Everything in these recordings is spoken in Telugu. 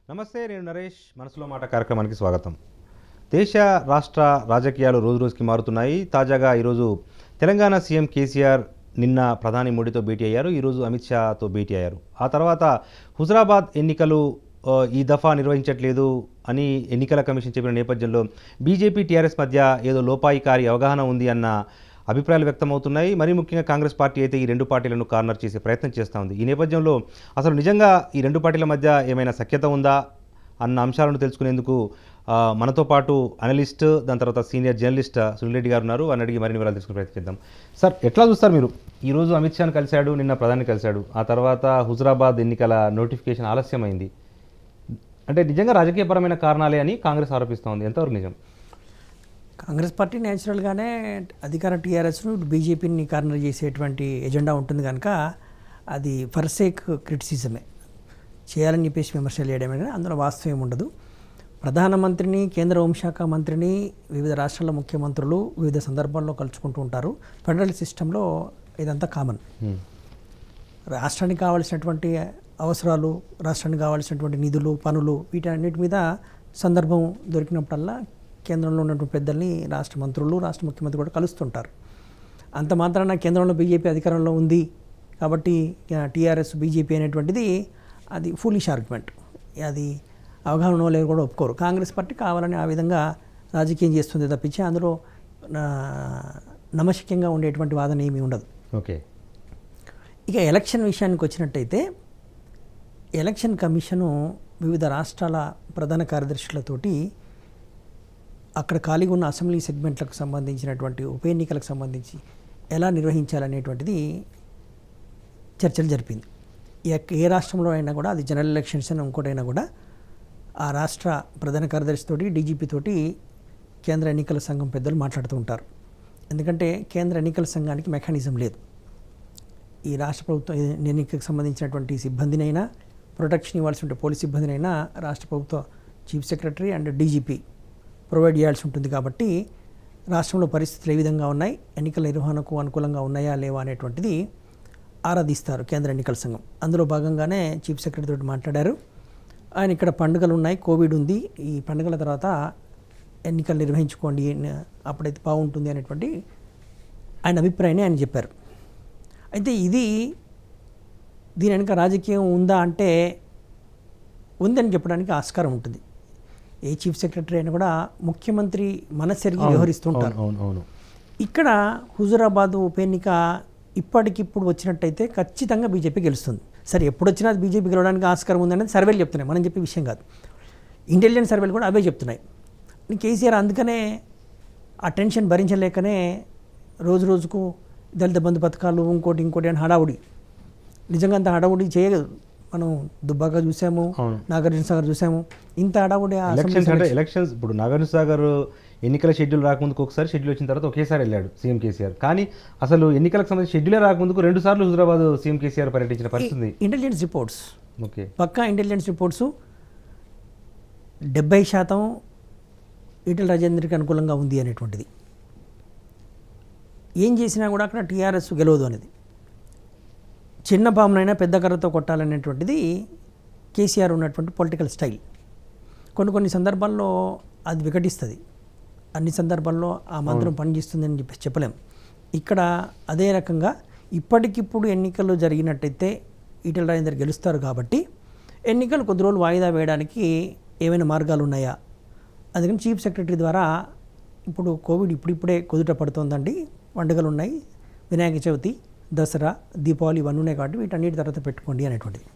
నమస్తే, నేను నరేష్. మనసులో మాట కార్యక్రమానికి స్వాగతం. దేశ రాష్ట్ర రాజకీయాలు రోజు రోజుకి మారుతున్నాయి. తాజాగా ఈరోజు తెలంగాణ సీఎం కేసీఆర్ నిన్న ప్రధాని మోడీతో భేటీ అయ్యారు. ఈరోజు అమిత్ షాతో భేటీ అయ్యారు. ఆ తర్వాత హుజరాబాద్ ఎన్నికలు ఈ దఫా నిర్వహించట్లేదు అని ఎన్నికల కమిషన్ చెప్పిన నేపథ్యంలో బీజేపీ టీఆర్ఎస్ మధ్య ఏదో లోపాయికారి అవగాహన ఉంది అన్న అభిప్రాయాలు వ్యక్తమవుతున్నాయి. మరీ ముఖ్యంగా కాంగ్రెస్ పార్టీ అయితే ఈ రెండు పార్టీలను కార్నర్ చేసే ప్రయత్నం చేస్తూ ఉంది. ఈ నేపథ్యంలో అసలు నిజంగా ఈ రెండు పార్టీల మధ్య ఏమైనా సఖ్యత ఉందా అన్న అంశాలను తెలుసుకునేందుకు మనతో పాటు అనలిస్ట్, దాని తర్వాత సీనియర్ జర్నలిస్ట్ సునీల్ రెడ్డి గారు ఉన్నారు. అని అడిగి మరిన్ని వివరాలు తెలుసుకునే ప్రయత్నం చేద్దాం. సార్, ఎట్లా చూస్తారు మీరు? ఈరోజు అమిత్ షాను కలిశాడు, నిన్న ప్రధాని కలిశాడు, ఆ తర్వాత హుజరాబాద్ ఎన్నికల నోటిఫికేషన్ ఆలస్యమైంది. అంటే నిజంగా రాజకీయపరమైన కారణాలే అని కాంగ్రెస్ ఆరోపిస్తోంది. ఎంతవరకు నిజం? కాంగ్రెస్ పార్టీ న్యాచురల్గానే అధికార టీఆర్ఎస్ను బీజేపీని కార్నర్ చేసేటువంటి ఎజెండా ఉంటుంది కనుక అది ఫర్సేక్ క్రిటిసిజమే, చేయాలని చెప్పేసి విమర్శలు చేయడమే కానీ అందులో వాస్తవం ఉండదు. ప్రధానమంత్రిని, కేంద్ర హోంశాఖ మంత్రిని వివిధ రాష్ట్రాల ముఖ్యమంత్రులు వివిధ సందర్భాల్లో కలుసుకుంటూ ఉంటారు. ఫెడరల్ సిస్టంలో ఇదంతా కామన్. రాష్ట్రానికి కావాల్సినటువంటి అవసరాలు, రాష్ట్రానికి కావాల్సినటువంటి నిధులు, పనులు, వీటన్నిటి మీద సందర్భం దొరికినప్పుడల్లా కేంద్రంలో ఉన్నటువంటి పెద్దల్ని రాష్ట్ర మంత్రులు, రాష్ట్ర ముఖ్యమంత్రి కూడా కలుస్తుంటారు. అంత మాత్రాన కేంద్రంలో బీజేపీ అధికారంలో ఉంది కాబట్టి టీఆర్ఎస్ బీజేపీ అనేటువంటిది అది ఫూలిష్ ఆర్గ్యుమెంట్. అది అవగాహన లేరు కూడా ఒప్పుకోరు. కాంగ్రెస్ పార్టీ కావాలని ఆ విధంగా రాజకీయం చేస్తుంది తప్పించి అందులో నమ్మశక్యంగా ఉండేటువంటి వాదన ఏమీ ఉండదు. ఓకే. ఇక ఎలక్షన్ విషయానికి వచ్చినట్టయితే ఎలక్షన్ కమిషను వివిధ రాష్ట్రాల ప్రధాన కార్యదర్శులతోటి అక్కడ ఖాళీగా ఉన్న అసెంబ్లీ సెగ్మెంట్లకు సంబంధించినటువంటి ఉప ఎన్నికలకు సంబంధించి ఎలా నిర్వహించాలనేటువంటిది చర్చలు జరిపింది. ఏ రాష్ట్రంలో అయినా కూడా, అది జనరల్ ఎలక్షన్స్ అని ఇంకోటైనా కూడా, ఆ రాష్ట్ర ప్రధాన కార్యదర్శితోటి, డీజీపీ తోటి కేంద్ర ఎన్నికల సంఘం పెద్దలు మాట్లాడుతూ ఉంటారు. ఎందుకంటే కేంద్ర ఎన్నికల సంఘానికి మెకానిజం లేదు. ఈ రాష్ట్ర ప్రభుత్వం ఎన్నికలకు సంబంధించినటువంటి సిబ్బందినైనా, ప్రొటెక్షన్ ఇవ్వాల్సి ఉంటే పోలీస్ సిబ్బందినైనా రాష్ట్ర ప్రభుత్వ chief secretary and DGP provide చేయాల్సి ఉంటుంది. కాబట్టి రాష్ట్రంలో పరిస్థితులు ఏ విధంగా ఉన్నాయి, ఎన్నికల నిర్వహణకు అనుకూలంగా ఉన్నాయా లేవా అనేటువంటిది ఆరాధిస్తారు కేంద్ర ఎన్నికల సంఘం. అందులో భాగంగానే చీఫ్ సెక్రటరీ తోటి మాట్లాడారు. ఆయన ఇక్కడ పండుగలు ఉన్నాయి, కోవిడ్ ఉంది, ఈ పండుగల తర్వాత ఎన్నికలు నిర్వహించుకోండి, అప్పుడైతే బాగుంటుంది అనేటువంటి ఆయన అభిప్రాయాన్ని ఆయన చెప్పారు. అయితే దీని వెనుక రాజకీయం ఉందా అంటే ఉందని చెప్పడానికి ఆస్కారం ఉంటుంది. ఏ చీఫ్ సెక్రటరీ అయినా కూడా ముఖ్యమంత్రి మనసెరిగి వ్యవహరిస్తుంటారు. ఇక్కడ హుజురాబాద్ ఉప ఎన్నిక ఇప్పటికిప్పుడు వచ్చినట్టయితే ఖచ్చితంగా బీజేపీ గెలుస్తుంది. సరే, ఎప్పుడు వచ్చినా బీజేపీ గెలవడానికి ఆస్కారం ఉందనేది సర్వేలు చెప్తున్నాయి, మనం చెప్పే విషయం కాదు. ఇంటెలిజెన్స్ సర్వేలు కూడా అవే చెప్తున్నాయి. కేసీఆర్ అందుకనే ఆ టెన్షన్ భరించలేకనే రోజు రోజుకు దళిత బంధు పథకాలు ఇంకోటి అని హడావుడి. నిజంగా అంత హడావుడి చేయగలదు. మనం దుబ్బాక చూసాము, నాగార్జున సాగర్ చూసాము. ఇంత హడావుడి ఎలక్షన్స్ ఇప్పుడు నాగార్జున సాగర్ ఎన్నికల షెడ్యూల్ రాకముందుకు ఒకసారి, షెడ్యూల్ వచ్చిన తర్వాత ఒకేసారి వెళ్ళాడు సీఎం కేసీఆర్. కానీ అసలు ఎన్నికలకు సంబంధించి షెడ్యూలే రాకముందుకు 2 సార్లు హుజురాబాద్ సీఎం కేసీఆర్ పర్యటించిన పరిస్థితి. ఇంటెలిజెన్స్ రిపోర్ట్స్, ఓకే, పక్కా ఇంటెలిజెన్స్ రిపోర్ట్స్ 70% ఈటెల రాజేందర్కి అనుకూలంగా ఉంది అనేటువంటిది. ఏం చేసినా కూడా అక్కడ టీఆర్ఎస్ గెలవదు అనేది. చిన్న పామునైనా పెద్ద కర్రతో కొట్టాలనేటువంటిది కేసీఆర్ ఉన్నటువంటి పొలిటికల్ స్టైల్. కొన్ని సందర్భాల్లో అది వికటిస్తుంది, అన్ని సందర్భాల్లో ఆ మంత్రం పనిచేస్తుందని చెప్పేసి చెప్పలేం. ఇక్కడ అదే రకంగా ఇప్పటికిప్పుడు ఎన్నికలు జరిగినట్టయితే ఈటెల రాజేందర్ గెలుస్తారు కాబట్టి ఎన్నికలు కొద్ది రోజులు వాయిదా వేయడానికి ఏమైనా మార్గాలు ఉన్నాయా? అందుకని చీఫ్ సెక్రటరీ ద్వారా ఇప్పుడు కోవిడ్ ఇప్పుడిప్పుడే కుదుట పడుతోందండి, పండుగలు ఉన్నాయి, వినాయక చవితి, దసరా, దీపావళి ఇవన్నీ ఉన్నాయి కాబట్టి వీటన్నిటి తర్వాత పెట్టుకోండి అనేటువంటిది.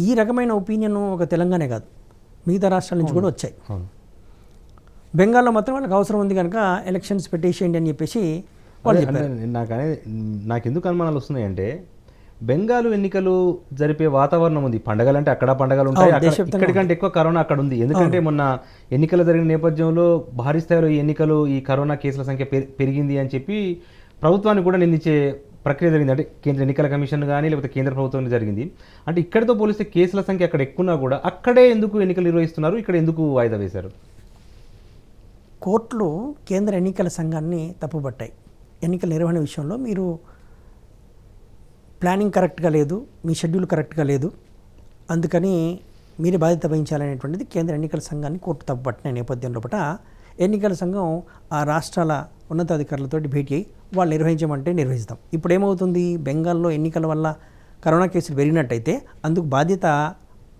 ఈ రకమైన ఒపీనియన్ ఒక తెలంగాణ కాదు, మిగతా రాష్ట్రాల నుంచి కూడా వచ్చాయి. బెంగాల్లో మాత్రం వాళ్ళకి అవసరం ఉంది కనుక ఎలక్షన్స్ పెట్టేసేయండి అని చెప్పేసి వాళ్ళు చెప్పారు. నాకు ఎందుకు అనుమానాలు వస్తున్నాయంటే, బెంగాల్ ఎన్నికలు జరిపే వాతావరణం ఉంది. పండగలు అంటే అక్కడ పండగలు ఉంటాయి, ఇక్కడికంటే ఎక్కువ కరోనా అక్కడ ఉంది. ఎందుకంటే మొన్న ఎన్నికలు జరిగిన నేపథ్యంలో భారీ స్థాయిలో ఈ కరోనా కేసుల సంఖ్య పెరిగింది అని చెప్పి ప్రభుత్వాన్ని కూడా నిందించే ప్రక్రియ జరిగింది. అంటే కేంద్ర ఎన్నికల కమిషన్ కానీ లేకపోతే కేంద్ర ప్రభుత్వం జరిగింది. అంటే ఇక్కడితో పోలిస్తే కేసుల సంఖ్య అక్కడ ఎక్కువన్నా కూడా అక్కడే ఎందుకు ఎన్నికలు నిర్వహిస్తున్నారు, ఇక్కడ ఎందుకు వాయిదా వేశారు? కోర్టులు కేంద్ర ఎన్నికల సంఘాన్ని తప్పుపట్టాయి. ఎన్నికల నిర్వహణ విషయంలో మీరు ప్లానింగ్ కరెక్ట్గా లేదు, మీ షెడ్యూల్ కరెక్ట్గా లేదు, అందుకని మీరే బాధ్యత వహించాలనేటువంటిది కేంద్ర ఎన్నికల సంఘాన్ని కోర్టు తప్పుపట్టిన నేపథ్యం లోపల ఎన్నికల సంఘం ఆ రాష్ట్రాల ఉన్నతాధికారులతో భేటీ అయ్యి వాళ్ళు నిర్వహించమంటే నిర్వహిస్తాం. ఇప్పుడు ఏమవుతుంది, బెంగాల్లో ఎన్నికల వల్ల కరోనా కేసులు పెరిగినట్టయితే అందుకు బాధ్యత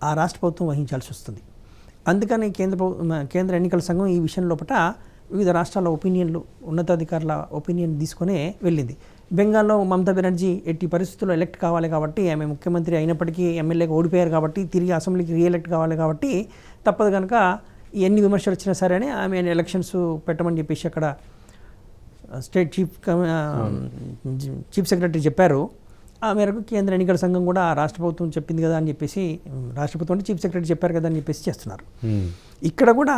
ఆ రాష్ట్ర ప్రభుత్వం వహించాల్సి వస్తుంది. అందుకని కేంద్ర ఎన్నికల సంఘం ఈ విషయం లోపల వివిధ రాష్ట్రాల ఒపీనియన్లు, ఉన్నతాధికారుల ఒపీనియన్ తీసుకునే వెళ్ళింది. బెంగాల్లో మమతా బెనర్జీ ఎట్టి పరిస్థితుల్లో ఎలక్ట్ కావాలి కాబట్టి, ఆమె ముఖ్యమంత్రి అయినప్పటికీ ఎమ్మెల్యేగా ఓడిపోయారు కాబట్టి, తిరిగి అసెంబ్లీకి రీఎలెక్ట్ కావాలి కాబట్టి తప్పదు కనుక ఎన్ని విమర్శలు వచ్చినా సరే అని ఆమె ఎలక్షన్స్ పెట్టమని చెప్పేసి అక్కడ స్టేట్ చీఫ్ సెక్రటరీ చెప్పారు. ఆ మేరకు కేంద్ర ఎన్నికల సంఘం కూడా రాష్ట్ర ప్రభుత్వం చెప్పింది కదా అని చెప్పేసి, రాష్ట్ర ప్రభుత్వం అంటే చీఫ్ సెక్రటరీ చెప్పారు కదా అని చెప్పేసి చేస్తున్నారు. ఇక్కడ కూడా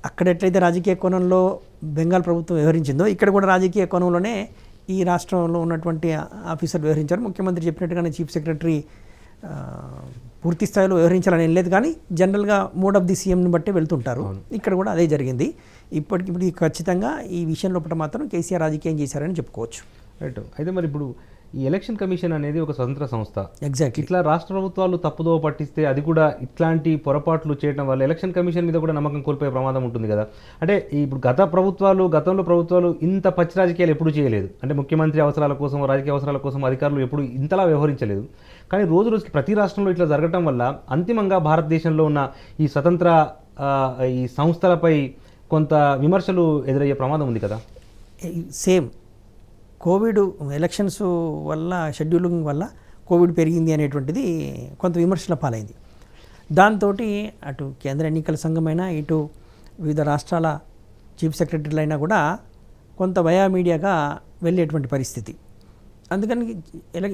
అక్కడ ఎట్లయితే రాజకీయ కోణంలో బెంగాల్ ప్రభుత్వం వ్యవహరించిందో ఇక్కడ కూడా రాజకీయ కోణంలోనే ఈ రాష్ట్రంలో ఉన్నటువంటి ఆఫీసర్లు వ్యవహరించారు. ముఖ్యమంత్రి చెప్పినట్టుగానే చీఫ్ సెక్రటరీ పూర్తి స్థాయిలో వ్యవహరించాలని ఏం లేదు, కానీ జనరల్గా మోడ్ ఆఫ్ ది సీఎంని బట్టే వెళ్తుంటారు. ఇక్కడ కూడా అదే జరిగింది. ఇప్పటికిప్పుడు ఖచ్చితంగా ఈ విషయం లోపల మాత్రం కేసీఆర్ రాజకీయం చేశారని చెప్పుకోవచ్చు. రైట్. అయితే మరి ఇప్పుడు ఈ ఎలక్షన్ కమిషన్ అనేది ఒక స్వతంత్ర సంస్థ. ఎగ్జాక్ట్లీ. ఇట్లా రాష్ట్ర ప్రభుత్వాలు తప్పుదోవ పట్టిస్తే అది కూడా ఇట్లాంటి పొరపాట్లు చేయడం వల్ల ఎలక్షన్ కమిషన్ మీద కూడా నమ్మకం కోల్పోయే ప్రమాదం ఉంటుంది కదా. అంటే ఇప్పుడు గతంలో ప్రభుత్వాలు ఇంత పచ్చి రాజకీయాలు ఎప్పుడూ చేయలేదు. అంటే ముఖ్యమంత్రి అవసరాల కోసం, రాజకీయ అవసరాల కోసం అధికారులు ఎప్పుడు ఇంతలా వ్యవహరించలేదు. కానీ రోజు రోజుకి ప్రతి రాష్ట్రంలో ఇట్లా జరగటం వల్ల అంతిమంగా భారతదేశంలో ఉన్న ఈ స్వతంత్ర ఈ సంస్థలపై కొంత విమర్శలు ఎదురయ్యే ప్రమాదం ఉంది కదా. సేమ్ కోవిడ్ ఎలక్షన్స్ వల్ల, షెడ్యూలింగ్ వల్ల కోవిడ్ పెరిగింది అనేటువంటిది కొంత విమర్శల పాలైంది. దాంతో అటు కేంద్ర ఎన్నికల సంఘమైనా, ఇటు వివిధ రాష్ట్రాల చీఫ్ సెక్రటరీలైనా కూడా కొంత వయా మీడియాగా వెళ్ళేటువంటి పరిస్థితి. అందుకని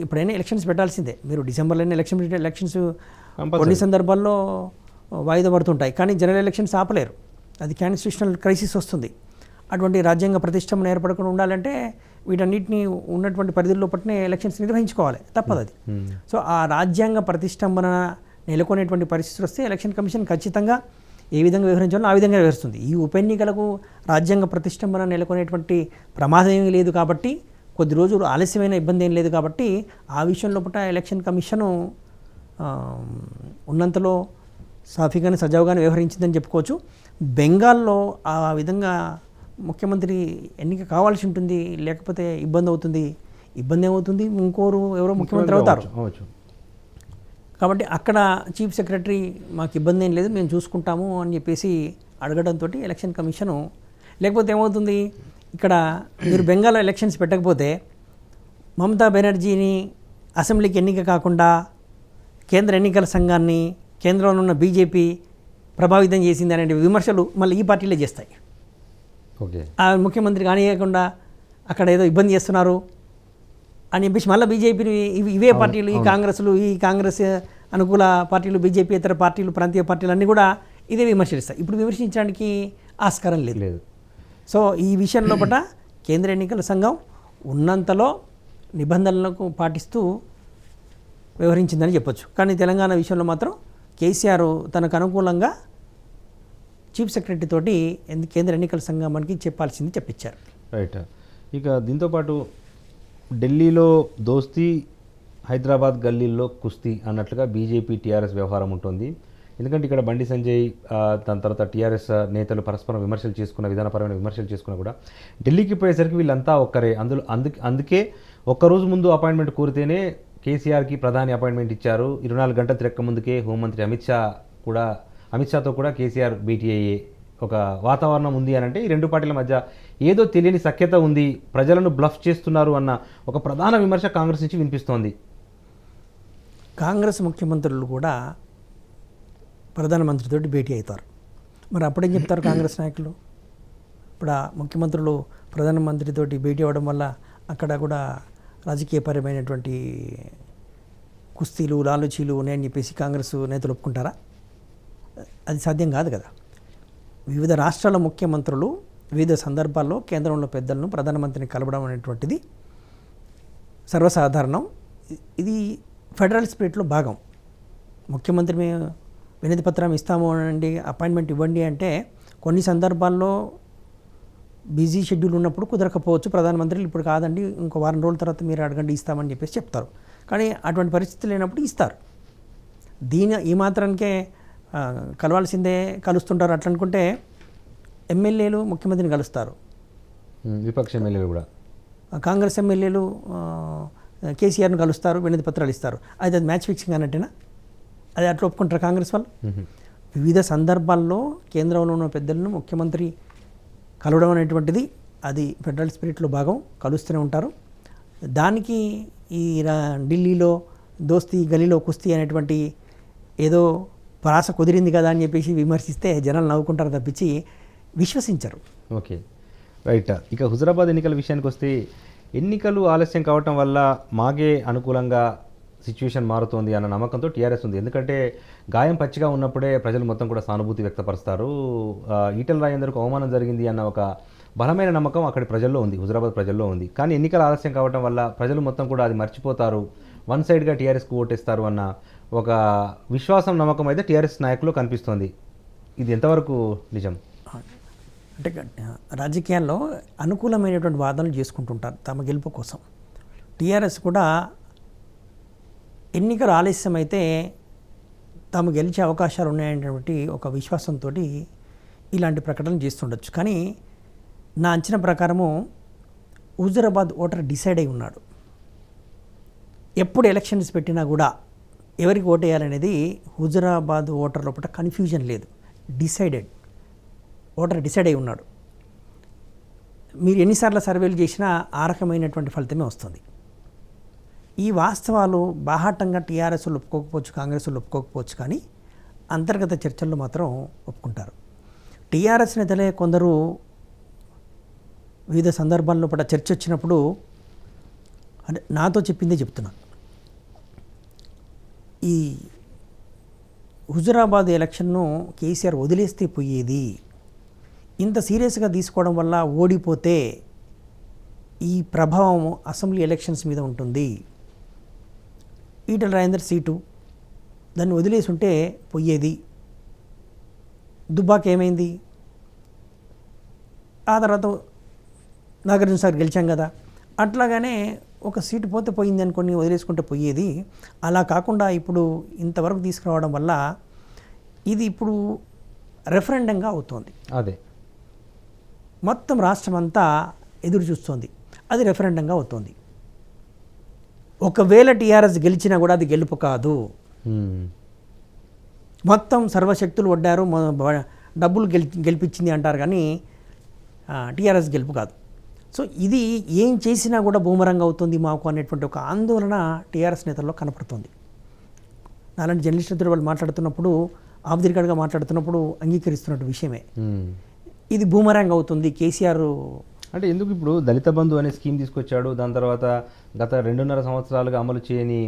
ఇప్పుడైనా ఎలక్షన్స్ పెట్టాల్సిందే. మీరు డిసెంబర్లోనే ఎలక్షన్స్ కొన్ని సందర్భాల్లో వాయిదా పడుతుంటాయి, కానీ జనరల్ ఎలక్షన్స్ ఆపలేరు. అది కాన్స్టిట్యూషనల్ క్రైసిస్ వస్తుంది. అటువంటి రాజ్యాంగ ప్రతిష్టంభన ఏర్పడకుండా ఉండాలంటే వీటన్నిటిని ఉన్నటువంటి పరిధిలో పట్టిన ఎలక్షన్స్ నిర్వహించుకోవాలి, తప్పదు అది. సో ఆ రాజ్యాంగ ప్రతిష్టంభన నెలకొనేటువంటి పరిస్థితులు వస్తే ఎలక్షన్ కమిషన్ ఖచ్చితంగా ఏ విధంగా వ్యవహరించాలో ఆ విధంగా వ్యవహరిస్తుంది. ఈ ఉప ఎన్నికలకు రాజ్యాంగ ప్రతిష్టంభన నెలకొనేటువంటి ప్రమాదం ఏమీ లేదు కాబట్టి, కొద్ది రోజులు ఆలస్యమైన ఇబ్బంది ఏం లేదు కాబట్టి ఆ విషయంలో పట్ల ఎలక్షన్ కమిషను ఉన్నంతలో సాఫీగానే సజావుగానే వ్యవహరించిందని చెప్పుకోవచ్చు. బెంగాల్లో ఆ విధంగా ముఖ్యమంత్రి ఎన్నిక కావాల్సి ఉంటుంది, లేకపోతే ఇబ్బంది అవుతుంది. ఇబ్బంది ఏమవుతుంది, ఎవరో ముఖ్యమంత్రి అవుతారు కాబట్టి అక్కడ చీఫ్ సెక్రటరీ మాకు ఇబ్బంది ఏం లేదు, మేము చూసుకుంటాము అని చెప్పేసి అడగడంతో ఎలక్షన్ కమిషను, లేకపోతే ఏమవుతుంది, ఇక్కడ మీరు బెంగాల్లో ఎలక్షన్స్ పెట్టకపోతే మమతా బెనర్జీని అసెంబ్లీకి ఎన్నిక కాకుండా కేంద్ర ఎన్నికల సంఘాన్ని, కేంద్రంలో ఉన్న బీజేపీ ప్రభావితం చేసింది అనే విమర్శలు మళ్ళీ ఈ పార్టీలే చేస్తాయి. ఓకే, ఆ ముఖ్యమంత్రి కానియకుండా అక్కడ ఏదో ఇబ్బంది చేస్తున్నారు అని చెప్పేసి మళ్ళీ బీజేపీని ఇవే పార్టీలు, ఈ కాంగ్రెస్ అనుకూల పార్టీలు, బీజేపీ ఇతర పార్టీలు, ప్రాంతీయ పార్టీలు అన్నీ కూడా ఇదే విమర్శిస్తాయి. ఇప్పుడు విమర్శించడానికి ఆస్కారం లేదు. సో ఈ విషయంలో పట్ల కేంద్ర ఎన్నికల సంఘం ఉన్నంతలో నిబంధనలకు పాటిస్తూ వ్యవహరించిందని చెప్పొచ్చు. కానీ తెలంగాణ విషయంలో మాత్రం కేసీఆర్ తనకు అనుకూలంగా చీఫ్ సెక్రటరీ తోటి కేంద్ర ఎన్నికల సంఘానికి చెప్పాల్సింది చెప్పించారు. రైట్. ఇక దీంతోపాటు ఢిల్లీలో దోస్తీ, హైదరాబాద్ గల్లీల్లో కుస్తీ అన్నట్లుగా బీజేపీ టీఆర్ఎస్ వ్యవహారం ఉంటుంది. ఎందుకంటే ఇక్కడ బండి సంజయ్, దాని తర్వాత టీఆర్ఎస్ నేతలు పరస్పరం విమర్శలు చేసుకున్న, విధానపరమైన విమర్శలు చేసుకున్నా కూడా ఢిల్లీకి పోయేసరికి వీళ్ళంతా ఒక్కరే. అందుకే ఒక్కరోజు ముందు అపాయింట్మెంట్ కోరితేనే కేసీఆర్కి ప్రధాని అపాయింట్మెంట్ ఇచ్చారు. 24 గంటల తిరక్క ముందుకే హోంమంత్రి అమిత్ షాతో కూడా కేసీఆర్ భేటీ అయ్యే ఒక వాతావరణం ఉంది అని అంటే ఈ రెండు పార్టీల మధ్య ఏదో తెలియని సఖ్యత ఉంది, ప్రజలను బ్లఫ్ చేస్తున్నారు అన్న ఒక ప్రధాన విమర్శ కాంగ్రెస్ నుంచి వినిపిస్తోంది. కాంగ్రెస్ ముఖ్యమంత్రులు కూడా ప్రధానమంత్రితో భేటీ అవుతారు. మరి అప్పుడేం చెప్తారు కాంగ్రెస్ నాయకులు? ఇప్పుడు ఆ ముఖ్యమంత్రులు ప్రధానమంత్రితో భేటీ అవ్వడం వల్ల అక్కడ కూడా రాజకీయపరమైనటువంటి కుస్తీలు, లాలుచీలు ఉన్నాయని చెప్పేసి కాంగ్రెస్ నేతలు ఒప్పుకుంటారా? అది సాధ్యం కాదు కదా. వివిధ రాష్ట్రాల ముఖ్యమంత్రులు వివిధ సందర్భాల్లో కేంద్రంలో పెద్దలను, ప్రధానమంత్రిని కలవడం అనేటువంటిది సర్వసాధారణం. ఇది ఫెడరల్ స్పిరిట్లో భాగం. ముఖ్యమంత్రి వినతి పత్రం ఇస్తాము అండి, అపాయింట్మెంట్ ఇవ్వండి అంటే కొన్ని సందర్భాల్లో బిజీ షెడ్యూల్ ఉన్నప్పుడు కుదరకపోవచ్చు. ప్రధానమంత్రులు ఇప్పుడు కాదండి, ఇంకో వారం రోజుల తర్వాత మీరు అడగండి ఇస్తామని చెప్పేసి చెప్తారు. కానీ అటువంటి పరిస్థితి లేనప్పుడు ఇస్తారు. ఈ మాత్రానికే కలవాల్సిందే కలుస్తుంటారు. అట్లా అనుకుంటే ఎమ్మెల్యేలు ముఖ్యమంత్రిని కలుస్తారు, విపక్ష ఎమ్మెల్యేలు కూడా. కాంగ్రెస్ ఎమ్మెల్యేలు కేసీఆర్ను కలుస్తారు, వినతి పత్రాలు ఇస్తారు. అయితే అది మ్యాచ్ ఫిక్సింగ్ అన్నట్టేనా? అది అట్లా ఒప్పుకుంటారు కాంగ్రెస్ వాళ్ళు? వివిధ సందర్భాల్లో కేంద్రంలో ఉన్న పెద్దలను ముఖ్యమంత్రి కలవడం అనేటువంటిది అది ఫెడరల్ స్పిరిట్లో భాగం, కలుస్తూనే ఉంటారు. దానికి ఈ ఢిల్లీలో దోస్తీ గలీలో కుస్తీ అనేటువంటి ఏదో ప్రాస కుదిరింది కదా అని చెప్పేసి విమర్శిస్తే జనాలు నవ్వుకుంటారు తప్పించి విశ్వసించరు. Okay, right. ఇక హుజరాబాద్ ఎన్నికల విషయానికి వస్తే ఎన్నికలు ఆలస్యం కావటం వల్ల మాగే అనుకూలంగా సిచ్యువేషన్ మారుతోంది అన్న నమ్మకంతో టీఆర్ఎస్ ఉంది. ఎందుకంటే గాయం పచ్చిగా ఉన్నప్పుడే ప్రజలు మొత్తం కూడా సానుభూతి వ్యక్తపరుస్తారు. ఈటెల రాజేందర్కు అవమానం జరిగింది అన్న ఒక బలమైన నమ్మకం అక్కడి ప్రజల్లో ఉంది, హుజరాబాద్ ప్రజల్లో ఉంది. కానీ ఎన్నికల ఆలస్యం కావడం వల్ల ప్రజలు మొత్తం కూడా అది మర్చిపోతారు, వన్ సైడ్గా టీఆర్ఎస్కు ఓటేస్తారు అన్న ఒక విశ్వాసం, నమ్మకం అయితే టీఆర్ఎస్ నాయకుల్లో కనిపిస్తోంది. ఇది ఎంతవరకు నిజం? అంటే రాజకీయాల్లో అనుకూలమైనటువంటి వాదనలు చేసుకుంటుంటారు తమ గెలుపు కోసం. టీఆర్ఎస్ కూడా ఎన్నికలు ఆలస్యం అయితే తాము గెలిచే అవకాశాలు ఉన్నాయనేటువంటి ఒక విశ్వాసంతో ఇలాంటి ప్రకటనలు చేస్తుండొచ్చు. కానీ నా అంచనా ప్రకారము హుజూరాబాద్ ఓటర్ డిసైడ్ అయి ఉన్నాడు. ఎప్పుడు ఎలక్షన్స్ పెట్టినా కూడా ఎవరికి ఓటేయాలనేది హుజూరాబాద్ ఓటర్ లోపల కన్ఫ్యూజన్ లేదు, ఓటర్ డిసైడ్ అయి ఉన్నాడు. మీరు ఎన్నిసార్లు సర్వేలు చేసినా ఆ రకమైనటువంటి ఫలితమే వస్తుంది. ఈ వాస్తవాలు బాహాటంగా టీఆర్ఎస్ ఒప్పుకోకపోవచ్చు, కాంగ్రెస్ ఒప్పుకోకపోవచ్చు, కానీ అంతర్గత చర్చల్లో మాత్రం ఒప్పుకుంటారు. టీఆర్ఎస్ నేతలే కొందరు వివిధ సందర్భాల్లో పట్ల చర్చ వచ్చినప్పుడు అంటే నాతో చెప్పిందే చెప్తున్నా. ఈ హుజూరాబాద్ ఎలక్షన్ను కేసీఆర్ వదిలేస్తే పోయేది, ఇంత సీరియస్గా తీసుకోవడం వల్ల ఓడిపోతే ఈ ప్రభావం అసెంబ్లీ ఎలక్షన్స్ మీద ఉంటుంది. ఈటెల రాజేందర్ సీటు దాన్ని వదిలేసి ఉంటే పోయేది. దుబ్బాక ఏమైంది? ఆ తర్వాత నాగార్జున సార్ గెలిచాం కదా, అట్లాగానే ఒక సీటు పోతే పోయింది అనుకొని వదిలేసుకుంటే పోయేది. అలా కాకుండా ఇప్పుడు ఇంతవరకు తీసుకురావడం వల్ల ఇది ఇప్పుడు రెఫరెండంగా అవుతోంది. అదే మొత్తం రాష్ట్రం అంతా ఎదురు చూస్తోంది, అది రెఫరెండంగా అవుతోంది. ఒకవేళ టీఆర్ఎస్ గెలిచినా కూడా అది గెలుపు కాదు. మొత్తం సర్వశక్తులు వడ్డారు, డబ్బులు గెలిపించింది అంటారు, కానీ టీఆర్ఎస్ గెలుపు కాదు. సో ఇది ఏం చేసినా కూడా బూమరంగా అవుతుంది మాకు అనేటువంటి ఒక ఆందోళన టీఆర్ఎస్ నేతల్లో కనపడుతుంది. అలాంటి జర్నలిస్టులతో వాళ్ళు మాట్లాడుతున్నప్పుడు, ఆఫ్ ది రికార్డ్గా మాట్లాడుతున్నప్పుడు అంగీకరిస్తున్నట్టు విషయమే. ఇది బూమరంగ్ అవుతుంది. కేసీఆర్ అంటే ఎందుకు ఇప్పుడు దళిత బంధు అనే స్కీమ్ తీసుకొచ్చాడు, దాని తర్వాత గత 2.5 సంవత్సరాలుగా అమలు చేయని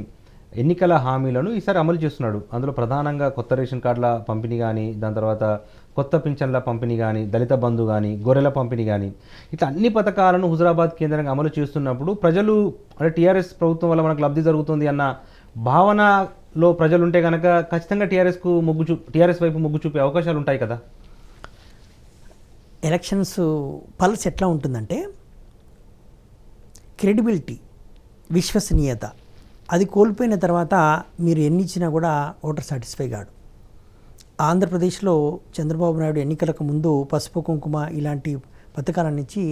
ఎన్నికల హామీలను ఈసారి అమలు చేస్తున్నాడు. అందులో ప్రధానంగా కొత్త రేషన్ కార్డుల పంపిణీ కానీ, దాని తర్వాత కొత్త పింఛన్ల పంపిణీ కానీ, దళిత బంధు కానీ, గొర్రెల పంపిణీ కానీ, ఇట్లా అన్ని పథకాలను హుజూరాబాద్ కేంద్రంగా అమలు చేస్తున్నప్పుడు ప్రజలు అంటే టీఆర్ఎస్ ప్రభుత్వం వల్ల మనకు లబ్ధి జరుగుతుంది అన్న భావనలో ప్రజలు ఉంటే కనుక ఖచ్చితంగా టీఆర్ఎస్ వైపు మొగ్గు చూపే అవకాశాలు ఉంటాయి కదా. ఎలక్షన్స్ పల్స్ ఎట్లా ఉంటుందంటే క్రెడిబిలిటీ, విశ్వసనీయత అది కోల్పోయిన తర్వాత మీరు ఎన్ని ఇచ్చినా కూడా ఓటర్ సాటిస్ఫై కాడు. ఆంధ్రప్రదేశ్లో చంద్రబాబు నాయుడు ఎన్నికలకు ముందు పసుపు కుంకుమ ఇలాంటి పథకాలను ఇచ్చి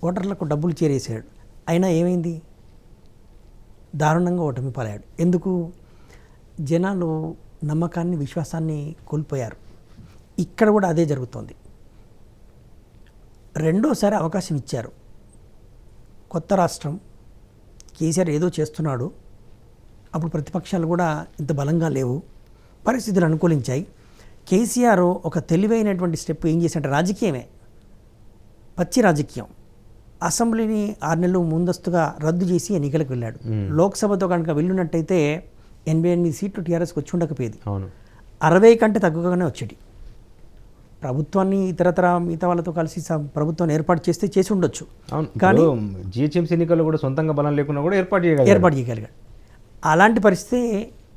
ఓటర్లకు డబ్బులు చేరేసాడు. అయినా ఏమైంది? దారుణంగా ఓటమి పాలయ్యాడు. ఎందుకు? జనాలు నమ్మకాన్ని, విశ్వాసాన్ని కోల్పోయారు. ఇక్కడ కూడా అదే జరుగుతోంది. రెండోసారి అవకాశం ఇచ్చారు. కొత్త రాష్ట్రం, కేసీఆర్ ఏదో చేస్తున్నాడు, అప్పుడు ప్రతిపక్షాలు కూడా ఇంత బలంగా లేవు, పరిస్థితులు అనుకూలించాయి. కేసీఆర్ ఒక తెలివైనటువంటి స్టెప్ ఏం చేసినట్టు రాజకీయమే, పచ్చి రాజకీయం. అసెంబ్లీని 6 నెలలు ముందస్తుగా రద్దు చేసి ఎన్నికలకు వెళ్ళాడు. లోక్సభతో కనుక వెళ్ళినట్టయితే 88 సీట్లు టీఆర్ఎస్కి వచ్చి ఉండకపోయేది, 60 కంటే తక్కువగానే వచ్చేది. ప్రభుత్వాన్ని ఇతరతర మిగతా వాళ్ళతో కలిసి ప్రభుత్వాన్ని ఏర్పాటు చేస్తే చేసి ఉండొచ్చు, కానీ జిహెచ్ఎంసీ ఎన్నికల్లో కూడా సొంతంగా బలం లేకుండా కూడా ఏర్పాటు చేయగలిగాడు. అలాంటి పరిస్థితి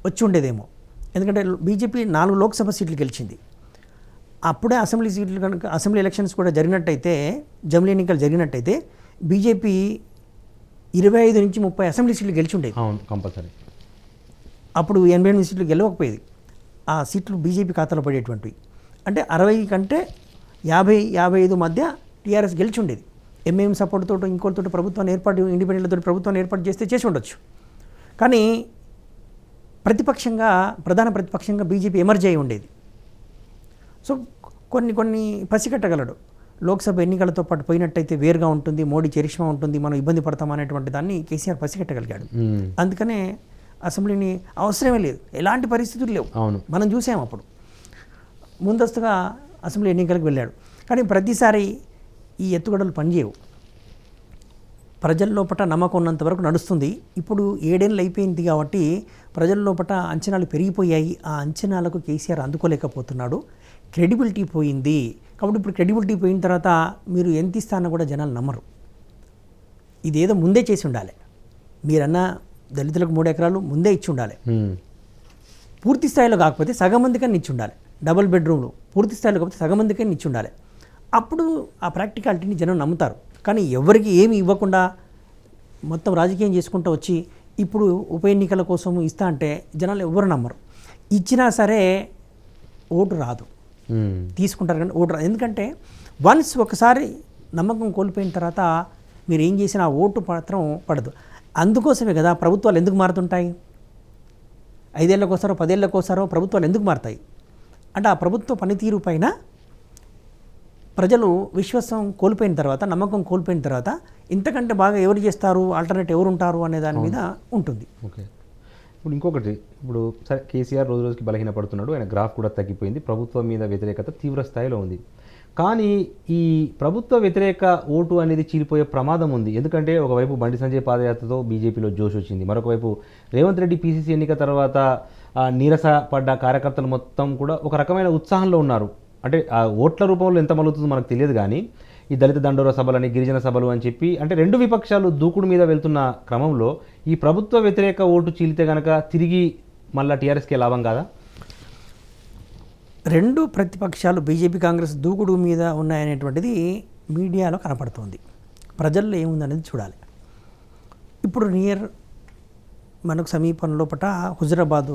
వచ్చి ఉండేదేమో. ఎందుకంటే బీజేపీ 4 లోక్సభ సీట్లు గెలిచింది. అప్పుడే అసెంబ్లీ సీట్లు కనుక అసెంబ్లీ ఎలక్షన్స్ కూడా జరిగినట్టయితే, జమిలీ ఎన్నికలు జరిగినట్టయితే బీజేపీ 25 నుంచి 30 అసెంబ్లీ సీట్లు గెలిచి ఉండేది. కంపల్సరీ. అప్పుడు 88 సీట్లు గెలవకపోయేది. ఆ సీట్లు బీజేపీ ఖాతాలో పడేటువంటివి. అంటే 60 కంటే 50-55 మధ్య టీఆర్ఎస్ గెలిచి ఉండేది. ఎంఏఎం సపోర్ట్ తోటి ఇంకోటితో ప్రభుత్వాన్ని ఏర్పాటు ఇండిపెండెంట్ తోటి ప్రభుత్వాన్ని ఏర్పాటు చేసి ఉండొచ్చు. కానీ ప్రధాన ప్రతిపక్షంగా బీజేపీ ఎమర్జ్ అయి ఉండేది. సో కొన్ని పసిగట్టగలడు. లోక్సభ ఎన్నికలతో పాటు పోయినట్టయితే వేరుగా ఉంటుంది, మోడీ చరిష్మా ఉంటుంది, మనం ఇబ్బంది పడతాం అనేటువంటి దాన్ని కేసీఆర్ పసిగట్టగలిగాడు. అందుకనే అసెంబ్లీని అవసరమే లేదు, ఎలాంటి పరిస్థితులు లేవు, మనం చూసాం. అప్పుడు ముందస్తుగా అసెంబ్లీ ఎన్నికలకు వెళ్ళాడు. కానీ ప్రతిసారి ఈ ఎత్తుగడలు పనిచేయవు. ప్రజల లోపల నమ్మకం ఉన్నంత వరకు నడుస్తుంది. ఇప్పుడు 7 ఏళ్ళు అయిపోయింది కాబట్టి ప్రజల లోపల అంచనాలు పెరిగిపోయాయి. ఆ అంచనాలకు కేసీఆర్ అందుకోలేకపోతున్నాడు. క్రెడిబిలిటీ పోయింది. కాబట్టి ఇప్పుడు క్రెడిబిలిటీ పోయిన తర్వాత మీరు ఎంత ఇస్తానో కూడా జనాలు నమ్మరు. ఇదేదో ముందే చేసి ఉండాలి. మీరన్నా దళితులకు 3 ఎకరాలు ముందే ఇచ్చి ఉండాలి. పూర్తి స్థాయిలో కాకపోతే సగం మందికని ఇచ్చి ఉండాలి. డబుల్ బెడ్రూమ్లు పూర్తి స్థాయిలో కాకపోతే సగం మందికని ఇచ్చి ఉండాలి. అప్పుడు ఆ ప్రాక్టికాలిటీని జనం నమ్ముతారు. కానీ ఎవరికి ఏమి ఇవ్వకుండా మొత్తం రాజకీయం చేసుకుంటూ వచ్చి ఇప్పుడు ఉప ఎన్నికల కోసం ఇస్తా అంటే జనాలు ఎవరు నమ్మరు. ఇచ్చినా సరే ఓటు రాదు, తీసుకుంటారు కానీ ఓటు రాదు. ఎందుకంటే వన్స్ ఒకసారి నమ్మకం కోల్పోయిన తర్వాత మీరు ఏం చేసినా ఆ ఓటు మాత్రం పడదు. అందుకోసమే కదా ప్రభుత్వాలు ఎందుకు మారుతుంటాయి. 5 ఏళ్ళకోసారో 10 ఏళ్ళకోసారో ప్రభుత్వాలు ఎందుకు మారుతాయి అంటే ఆ ప్రభుత్వ పనితీరు పైన ప్రజలు విశ్వాసం కోల్పోయిన తర్వాత, నమ్మకం కోల్పోయిన తర్వాత ఇంతకంటే బాగా ఎవరు చేస్తారు, ఆల్టర్నేట్ ఎవరు ఉంటారు అనే దాని మీద ఉంటుంది. ఓకే. ఇప్పుడు ఇంకొకటి, ఇప్పుడు సరే కేసీఆర్ రోజు రోజుకి బలహీనపడుతున్నాడు, ఆయన గ్రాఫ్ కూడా తగ్గిపోయింది, ప్రభుత్వం మీద వ్యతిరేకత తీవ్ర స్థాయిలో ఉంది. కానీ ఈ ప్రభుత్వ వ్యతిరేక ఓటు అనేది చీలిపోయే ప్రమాదం ఉంది. ఎందుకంటే ఒకవైపు బండి సంజయ్ పాదయాత్రతో బీజేపీలో జోష్ వచ్చింది, మరొకవైపు రేవంత్ రెడ్డి పీసీసీ ఎన్నిక తర్వాత నీరస పడ్డ కార్యకర్తలు మొత్తం కూడా ఒక రకమైన ఉత్సాహంలో ఉన్నారు. అంటే ఆ ఓట్ల రూపంలో ఎంత మలుగుతుందో మనకు తెలియదు. కానీ ఈ దళిత దండోర సభలని, గిరిజన సభలు అని చెప్పి అంటే 2 విపక్షాలు దూకుడు మీద వెళ్తున్న క్రమంలో ఈ ప్రభుత్వ వ్యతిరేక ఓటు చీలితే కనుక తిరిగి మళ్ళీ టీఆర్ఎస్కే లాభం కాదా? 2 ప్రతిపక్షాలు బీజేపీ కాంగ్రెస్ దూకుడు మీద ఉన్నాయనేటువంటిది మీడియాలో కనపడుతోంది. ప్రజల్లో ఏముందనేది చూడాలి. ఇప్పుడు మనకు సమీపంలో పట హుజరాబాదు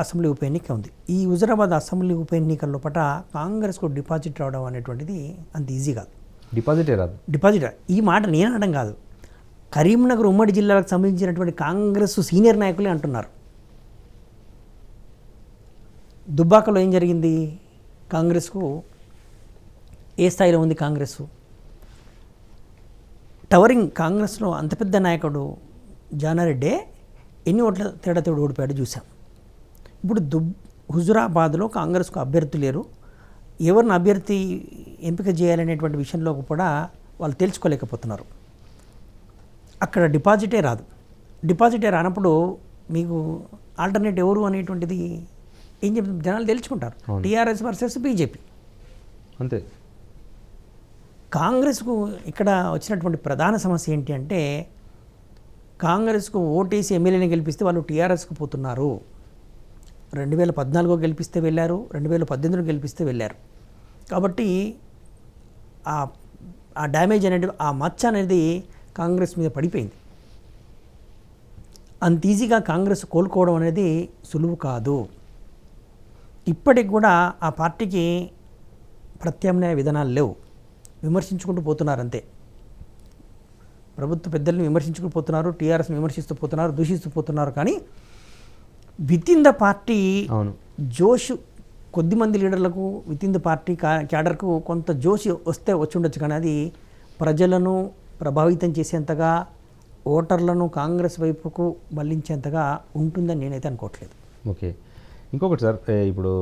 అసెంబ్లీ ఉప ఎన్నిక ఉంది. ఈ హుజరాబాద్ అసెంబ్లీ ఉప ఎన్నికల్లో పట కాంగ్రెస్కు డిపాజిట్ రావడం అనేటువంటిది అంత ఈజీ కాదు. డిపాజిట్ ఈ మాట నేను అనడం కాదు, కరీంనగర్ ఉమ్మడి జిల్లాలకు సంబంధించినటువంటి కాంగ్రెస్ సీనియర్ నాయకులే అంటున్నారు. దుబ్బాకలో ఏం జరిగింది, కాంగ్రెస్కు ఏ స్థాయిలో ఉంది కాంగ్రెస్, టవరింగ్ కాంగ్రెస్లో అంత పెద్ద నాయకుడు జానారెడ్డే ఎన్ని ఓట్ల తేడాతో ఓడిపోయాడు చూసాం. ఇప్పుడు హుజురాబాద్లో కాంగ్రెస్కు అభ్యర్థి లేరు, ఎవరిని అభ్యర్థి ఎంపిక చేయాలనేటువంటి విషయంలో కూడా వాళ్ళు తెలుసుకోలేకపోతున్నారు. అక్కడ డిపాజిటే రానప్పుడు మీకు ఆల్టర్నేట్ ఎవరు అనేటువంటిది ఏం చెప్తుంది, జనాలు తెలుసుకుంటారు. టీఆర్ఎస్ వర్సెస్ బీజేపీ అంతే. కాంగ్రెస్కు ఇక్కడ వచ్చినటువంటి ప్రధాన సమస్య ఏంటి అంటే కాంగ్రెస్కు ఓటేసి ఎమ్మెల్యేని గెలిపిస్తే వాళ్ళు టీఆర్ఎస్కు పోతున్నారు. 2014 గెలిపిస్తే వెళ్ళారు, 2018 గెలిపిస్తే వెళ్ళారు. కాబట్టి ఆ డ్యామేజ్ అనేది, ఆ మచ్చ అనేది కాంగ్రెస్ మీద పడిపోయింది. అంత ఈజీగా కాంగ్రెస్ కోలుకోవడం అనేది సులువు కాదు. ఇప్పటికి కూడా ఆ పార్టీకి ప్రత్యామ్నాయ విధానాలు లేవు, విమర్శించుకుంటూ పోతున్నారు అంతే. ప్రభుత్వ పెద్దల్ని విమర్శించుకుంటూ పోతున్నారు, టీఆర్ఎస్ని విమర్శిస్తూ పోతున్నారు, దూషిస్తూ పోతున్నారు. కానీ విత్ ఇన్ ద పార్టీ జోష్, కొద్దిమంది లీడర్లకు విత్ ఇన్ ద పార్టీ క్యాడర్కు కొంత జోష్ వచ్చి ఉండొచ్చు. కానీ అది ప్రజలను ప్రభావితం చేసేంతగా, ఓటర్లను కాంగ్రెస్ వైపుకు మళ్లించేంతగా ఉంటుందని నేనైతే అనుకోవట్లేదు. ఓకే. ఇంకొకటి సార్, ఇప్పుడు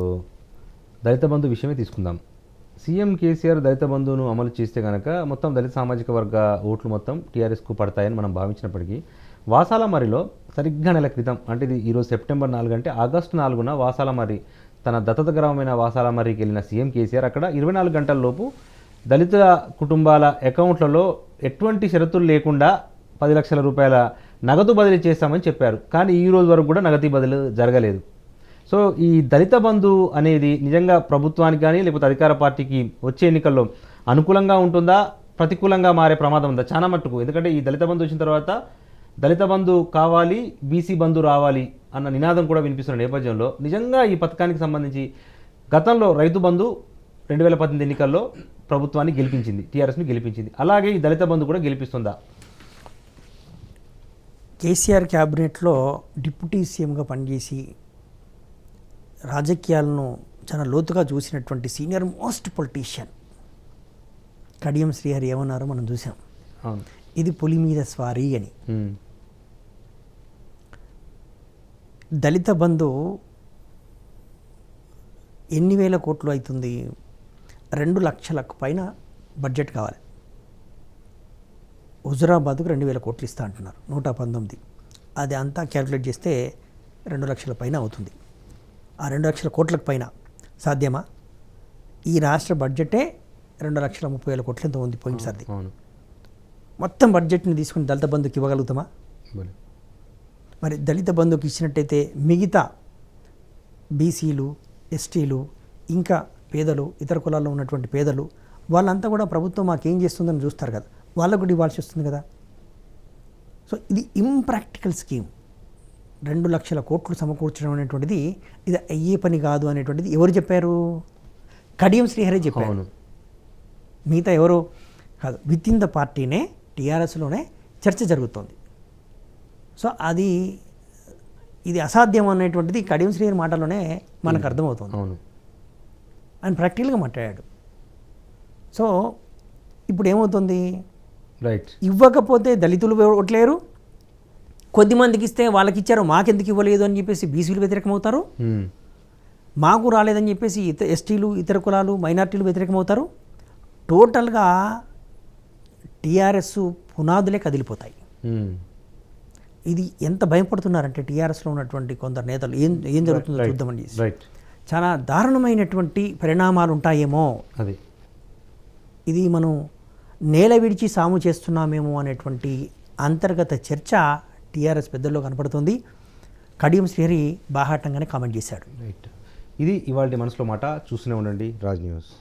దళిత బంధు విషయమే తీసుకుందాం. సీఎం కేసీఆర్ దళిత బంధువును అమలు చేస్తే కనుక మొత్తం దళిత సామాజిక వర్గ ఓట్లు మొత్తం టీఆర్ఎస్కు పడతాయని మనం భావించినప్పటికీ వాసాలమర్రిలో సరిగ్గా నెల క్రితం, అంటే ఇది ఈరోజు సెప్టెంబర్ 4 అంటే ఆగస్టు 4న వాసాలమర్రి తన దత్తత గ్రామమైన వాసాలమర్రికి వెళ్ళిన సీఎం కేసీఆర్ అక్కడ 24 గంటలలోపు దళిత కుటుంబాల అకౌంట్లలో ఎటువంటి షరతులు లేకుండా 10 లక్షల రూపాయల నగదు బదిలీ చేస్తామని చెప్పారు. కానీ ఈ రోజు వరకు కూడా నగదు బదిలీ జరగలేదు. సో ఈ దళిత బంధు అనేది నిజంగా ప్రభుత్వానికి కానీ లేకపోతే అధికార పార్టీకి వచ్చే ఎన్నికల్లో అనుకూలంగా ఉంటుందా, ప్రతికూలంగా మారే ప్రమాదం ఉందా? చాలా మట్టుకు. ఎందుకంటే ఈ దళిత బంధు వచ్చిన తర్వాత దళిత బంధు కావాలి, బీసీ బంధు రావాలి అన్న నినాదం కూడా వినిపిస్తున్న నేపథ్యంలో నిజంగా ఈ పథకానికి సంబంధించి గతంలో రైతు బంధు 2018 ఎన్నికల్లో ప్రభుత్వాన్ని గెలిపించింది, టీఆర్ఎస్ని గెలిపించింది. అలాగే ఈ దళిత బంధు కూడా గెలిపిస్తుందా? కేసీఆర్ క్యాబినెట్లో డిప్యూటీ సీఎంగా పనిచేసి రాజకీయాలను చాలా లోతుగా చూసినటువంటి senior most politician Kadiyam Srihari ఏమన్నారో మనం చూసాం. అవును. ఇది పులి మీద స్వారీ అని. దళిత బంధు ఎన్ని వేల కోట్లు అవుతుంది? 2 లక్షలకు పైన బడ్జెట్ కావాలి. హుజురాబాద్కు 2,000 కోట్లు ఇస్తా అంటున్నారు, 119. అది అంతా క్యాల్కులేట్ చేస్తే 2 లక్షల పైన అవుతుంది. ఆ 2 లక్షల కోట్లకు పైన సాధ్యమా? ఈ రాష్ట్ర బడ్జెటే 2,30,000 కోట్లు ఎంతో ఉంది పోయింది సార్. మొత్తం బడ్జెట్ని తీసుకుని దళిత బంధుకి ఇవ్వగలుగుతామా? మరి దళిత బంధుకి ఇచ్చినట్టయితే మిగతా బీసీలు, ఎస్టీలు, ఇంకా పేదలు, ఇతర కులాల్లో ఉన్నటువంటి పేదలు, వాళ్ళంతా కూడా ప్రభుత్వం మాకేం చేస్తుందని చూస్తారు కదా, వాళ్ళకు కూడా ఇవ్వాల్సి వస్తుంది కదా. సో ఇది ఇంప్రాక్టికల్ స్కీమ్. 2 లక్షల కోట్లు సమకూర్చడం అనేటువంటిది ఇది అయ్యే పని కాదు అనేటువంటిది ఎవరు చెప్పారు? కడియం శ్రీహరి చెప్పారు, మిగతా ఎవరు కాదు. విత్ ఇన్ ద పార్టీనే టీఆర్ఎస్లోనే చర్చ జరుగుతోంది. సో ఇది అసాధ్యం అనేటువంటిది కడియం శ్రీహరి మాటలోనే మనకు అర్థమవుతుంది. ఆయన ప్రాక్టికల్గా మాట్లాడాడు. సో ఇప్పుడు ఏమవుతుంది? రైట్. ఇవ్వకపోతే దళితులు ఓట్లేరు, కొద్దిమందికి ఇస్తే వాళ్ళకి ఇచ్చారు మాకెందుకు ఇవ్వలేదు అని చెప్పేసి బీసీలు వ్యతిరేకమవుతారు, మాకు రాలేదని చెప్పేసి ఎస్టీలు, ఇతర కులాలు, మైనార్టీలు వ్యతిరేకమవుతారు. టోటల్గా టీఆర్ఎస్ పునాదులే కదిలిపోతాయి. ఇది ఎంత భయపడుతున్నారంటే టీఆర్ఎస్లో ఉన్నటువంటి కొందరు నేతలు ఏం జరుగుతుందో చూద్దామని చేసి చాలా దారుణమైనటువంటి పరిణామాలు ఉంటాయేమో, ఇది మనం నేల విడిచి సాము చేస్తున్నామేమో అనేటువంటి అంతర్గత చర్చ టీఆర్ఎస్ పెద్దల్లో కనపడుతుంది. కడియం శ్రీహరి బాహాటంగానే కామెంట్ చేశాడు. ఇది ఇవాళ మనసులో మాట. చూస్తూనే ఉండండి రాజ్ న్యూస్.